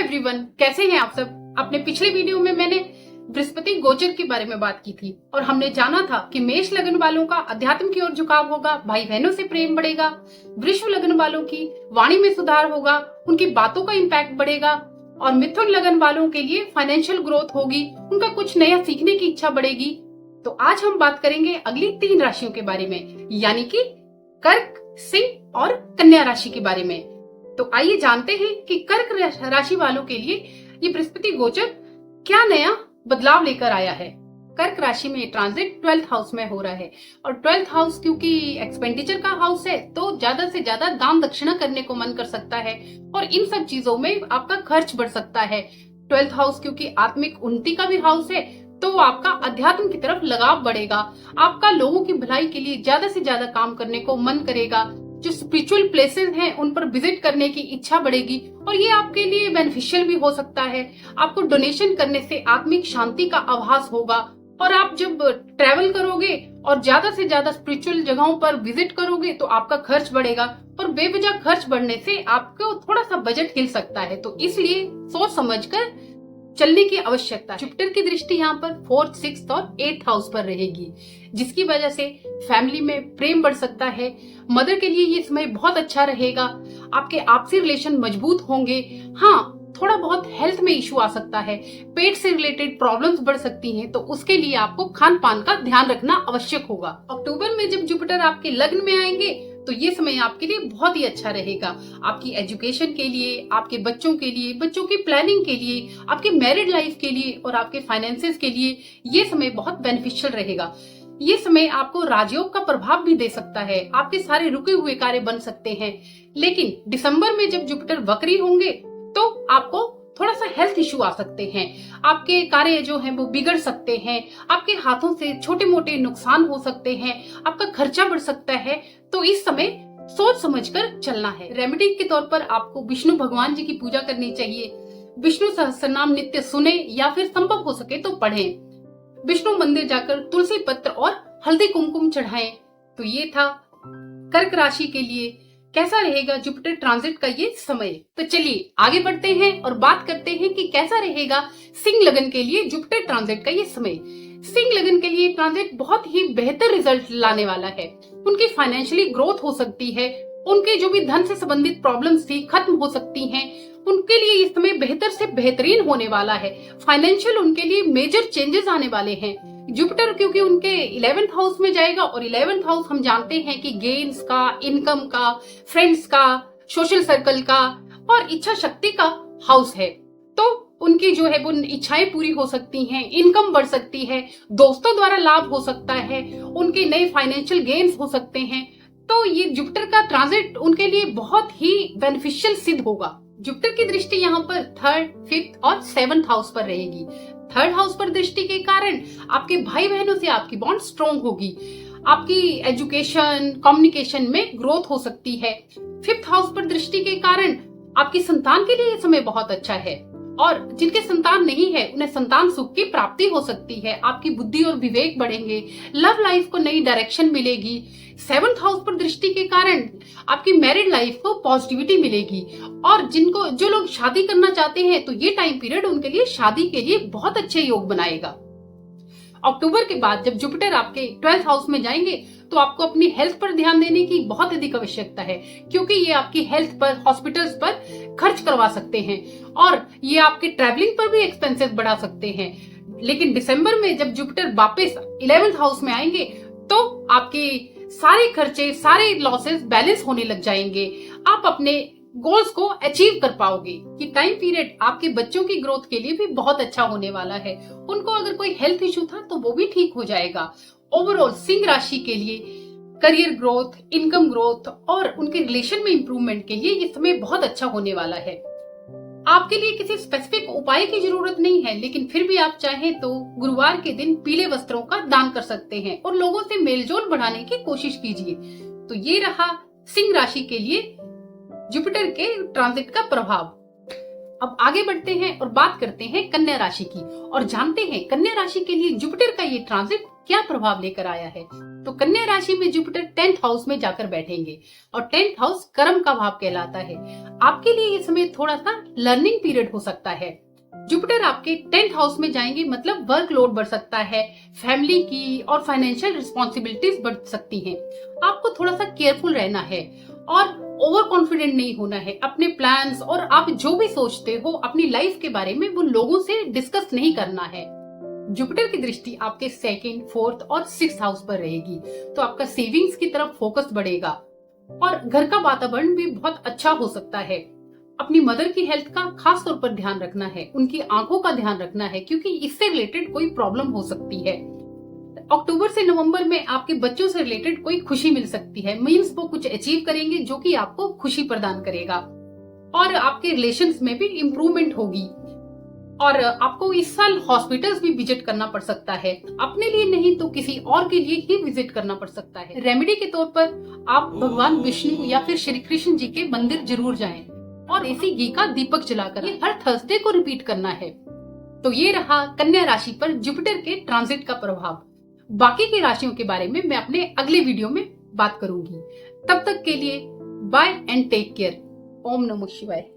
Everyone, कैसे हैं आप सब। अपने पिछले वीडियो में मैंने बृहस्पति गोचर के बारे में बात की थी और हमने जाना था कि मेष लगन वालों का अध्यात्म की ओर झुकाव होगा, भाई बहनों से प्रेम बढ़ेगा। वृश्चिक लगन वालों की वाणी में सुधार होगा, उनकी बातों का इम्पैक्ट बढ़ेगा। और मिथुन लगन वालों के लिए फाइनेंशियल ग्रोथ होगी, उनका कुछ नया सीखने की इच्छा बढ़ेगी। तो आज हम बात करेंगे अगली 3 राशियों के बारे में, यानी कि कर्क, सिंह और कन्या राशि के बारे में। तो आइए जानते हैं कि कर्क राशि वालों के लिए ये बृहस्पति गोचर क्या नया बदलाव लेकर आया है। कर्क राशि में ट्रांजिट 12th हाउस में हो रहा है और 12th हाउस क्योंकि एक्सपेंडिचर का हाउस है तो ज्यादा से ज्यादा दान दक्षिणा करने को मन कर सकता है और इन सब चीजों में आपका खर्च बढ़ सकता है। 12th हाउस क्योंकि आत्मिक उन्नति का भी हाउस है तो आपका अध्यात्म की तरफ लगाव बढ़ेगा। आपका लोगों की भलाई के लिए ज्यादा से ज्यादा काम करने को मन करेगा। जो स्पिरिचुअल प्लेसेस हैं उन पर विजिट करने की इच्छा बढ़ेगी और ये आपके लिए बेनिफिशियल भी हो सकता है। आपको डोनेशन करने से आत्मिक शांति का आभास होगा और आप जब ट्रैवल करोगे और ज्यादा से ज्यादा स्पिरिचुअल जगहों पर विजिट करोगे तो आपका खर्च बढ़ेगा और बेवजह खर्च बढ़ने से आपको थोड़ा सा बजट हिल सकता है। तो इसलिए सोच समझकर चलने की आवश्यकता है। जुपिटर की दृष्टि यहाँ पर 4th, 6th और 8th हाउस पर रहेगी, जिसकी वजह से फैमिली में प्रेम बढ़ सकता है। मदर के लिए ये समय बहुत अच्छा रहेगा। आपके आपसी रिलेशन मजबूत होंगे। हाँ, थोड़ा बहुत हेल्थ में इशू आ सकता है, पेट से रिलेटेड प्रॉब्लम्स बढ़ सकती हैं, तो उसके लिए आपको खान पान का ध्यान रखना आवश्यक होगा। अक्टूबर में जब जुपिटर आपके लग्न में आएंगे तो ये समय आपके लिए बहुत ही अच्छा रहेगा। आपकी एजुकेशन के लिए, आपके बच्चों के लिए, बच्चों की प्लानिंग के लिए, आपके मैरिड लाइफ के लिए और आपके फाइनेंसेस के लिए ये समय बहुत बेनिफिशियल रहेगा। ये समय आपको राजयोग का प्रभाव भी दे सकता है। आपके सारे रुके हुए कार्य बन सकते हैं। लेकिन दिसंबर में जब जुपिटर वक्री होंगे तो आपको थोड़ा सा हेल्थ इश्यू आ सकते हैं। आपके कार्य जो हैं वो बिगड़ सकते हैं। आपके हाथों से छोटे मोटे नुकसान हो सकते हैं। आपका खर्चा बढ़ सकता है। तो इस समय सोच समझकर चलना है। रेमेडी के तौर पर आपको विष्णु भगवान जी की पूजा करनी चाहिए। विष्णु सहस्त्रनाम नित्य सुने या फिर संभव हो सके तो पढ़ें। विष्णु मंदिर जाकर तुलसी पत्र और हल्दी कुमकुम चढ़ाएं। तो ये था कर्क राशि के लिए कैसा रहेगा जुपिटर ट्रांजिट का ये समय। तो चलिए आगे बढ़ते हैं और बात करते हैं कि कैसा रहेगा सिंह लगन के लिए जुपिटर ट्रांजिट का ये समय। सिंह लगन के लिए ट्रांजिट बहुत ही बेहतर रिजल्ट लाने वाला है। उनकी फाइनेंशियली ग्रोथ हो सकती है। उनके जो भी धन से संबंधित प्रॉब्लम्स थी खत्म हो सकती हैं। उनके लिए इस समय बेहतर से बेहतरीन होने वाला है। फाइनेंशियल उनके लिए मेजर चेंजेस आने वाले हैं। जुपिटर क्योंकि उनके 11th हाउस में जाएगा और 11th हाउस हम जानते हैं कि गेन्स का, इनकम का, फ्रेंड्स का, सोशल सर्कल का और इच्छा शक्ति का हाउस है। तो उनकी जो है वो इच्छाएं पूरी हो सकती हैं, इनकम बढ़ सकती है, दोस्तों द्वारा लाभ हो सकता है, उनके नए फाइनेंशियल गेन्स हो सकते हैं। तो ये जुपिटर का ट्रांजिट उनके लिए बहुत ही बेनिफिशियल सिद्ध होगा। जुपिटर की दृष्टि यहाँ पर 3rd, 5th और 7th हाउस पर रहेगी। 3rd हाउस पर दृष्टि के कारण आपके भाई बहनों से आपकी बॉन्ड स्ट्रॉन्ग होगी। आपकी एजुकेशन, कम्युनिकेशन में ग्रोथ हो सकती है। 5th हाउस पर दृष्टि के कारण आपकी संतान के लिए ये समय बहुत अच्छा है और जिनके संतान नहीं है उन्हें संतान सुख की प्राप्ति हो सकती है। आपकी बुद्धि और विवेक बढ़ेंगे। लव लाइफ को नई डायरेक्शन मिलेगी। 7th हाउस पर दृष्टि के कारण आपकी मैरिड लाइफ को पॉजिटिविटी मिलेगी और जो लोग शादी करना चाहते हैं तो ये टाइम पीरियड उनके लिए शादी के लिए बहुत अच्छे योग बनाएगा। अक्टूबर के बाद जब जुपिटर आपके 12th हाउस में जाएंगे तो आपको अपनी हेल्थ पर ध्यान देने की बहुत अधिक आवश्यकता है, क्योंकि ये आपकी हेल्थ पर, हॉस्पिटल्स पर खर्च करवा सकते हैं और ये आपके ट्रैवलिंग पर भी एक्सपेंसेस बढ़ा सकते हैं। लेकिन दिसंबर में जब जुपिटर वापस 11th हाउस में आएंगे तो आपके सारे खर्चे, सारे लॉसेस बैलेंस होने लग जाएंगे। आप अपने गोल्स को अचीव कर पाओगे। ये टाइम पीरियड आपके बच्चों की ग्रोथ के लिए भी बहुत अच्छा होने वाला है। उनको अगर कोई हेल्थ इश्यू था तो वो भी ठीक हो जाएगा। ओवरऑल सिंह राशि के लिए करियर ग्रोथ, इनकम ग्रोथ और उनके रिलेशन में इंप्रूवमेंट के लिए ये समय बहुत अच्छा होने वाला है। आपके लिए किसी स्पेसिफिक उपाय की जरूरत नहीं है, लेकिन फिर भी आप चाहें तो गुरुवार के दिन पीले वस्त्रों का दान कर सकते हैं और लोगों से मेलजोल बढ़ाने की कोशिश कीजिए। तो ये रहा सिंह राशि के लिए जुपिटर के ट्रांजिट का प्रभाव। अब आगे बढ़ते हैं और बात करते हैं कन्या राशि की और जानते हैं कन्या राशि के लिए जुपिटर का ये ट्रांजिट क्या प्रभाव लेकर आया है। तो कन्या राशि में जुपिटर 10th हाउस में जाकर बैठेंगे और 10th हाउस कर्म का भाव कहलाता है। आपके लिए ये समय थोड़ा सा लर्निंग पीरियड हो सकता है। जुपिटर आपके 10th हाउस में जाएंगे मतलब वर्कलोड बढ़ सकता है, फैमिली की और फाइनेंशियल रिस्पॉन्सिबिलिटीज बढ़ सकती हैं। आपको थोड़ा सा केयरफुल रहना है और ओवर कॉन्फिडेंट नहीं होना है। अपने प्लान्स और आप जो भी सोचते हो अपनी लाइफ के बारे में वो लोगों से डिस्कस नहीं करना है। जुपिटर की दृष्टि आपके 2nd, 4th और 6th हाउस पर रहेगी, तो आपका सेविंग्स की तरफ फोकस बढ़ेगा और घर का वातावरण भी बहुत अच्छा हो सकता है। अपनी मदर की हेल्थ का खास तौर पर ध्यान रखना है, उनकी आंखों का ध्यान रखना है क्योंकि इससे रिलेटेड कोई प्रॉब्लम हो सकती है। अक्टूबर से नवंबर में आपके बच्चों से रिलेटेड कोई खुशी मिल सकती है, मीन्स वो कुछ अचीव करेंगे जो कि आपको खुशी प्रदान करेगा और आपके रिलेशंस में भी इम्प्रूवमेंट होगी। और आपको इस साल हॉस्पिटल्स भी विजिट करना पड़ सकता है, अपने लिए नहीं तो किसी और के लिए ही विजिट करना पड़ सकता है। रेमेडी के तौर पर आप भगवान विष्णु या फिर श्री कृष्ण जी के मंदिर जरूर जाएं और इसी घी का दीपक जलाकर हर थर्सडे को रिपीट करना है। तो ये रहा कन्या राशि पर जुपिटर के ट्रांजिट का प्रभाव। बाकी की राशियों के बारे में मैं अपने अगले वीडियो में बात करूंगी। तब तक के लिए बाय एंड टेक केयर। ओम नमः शिवाय।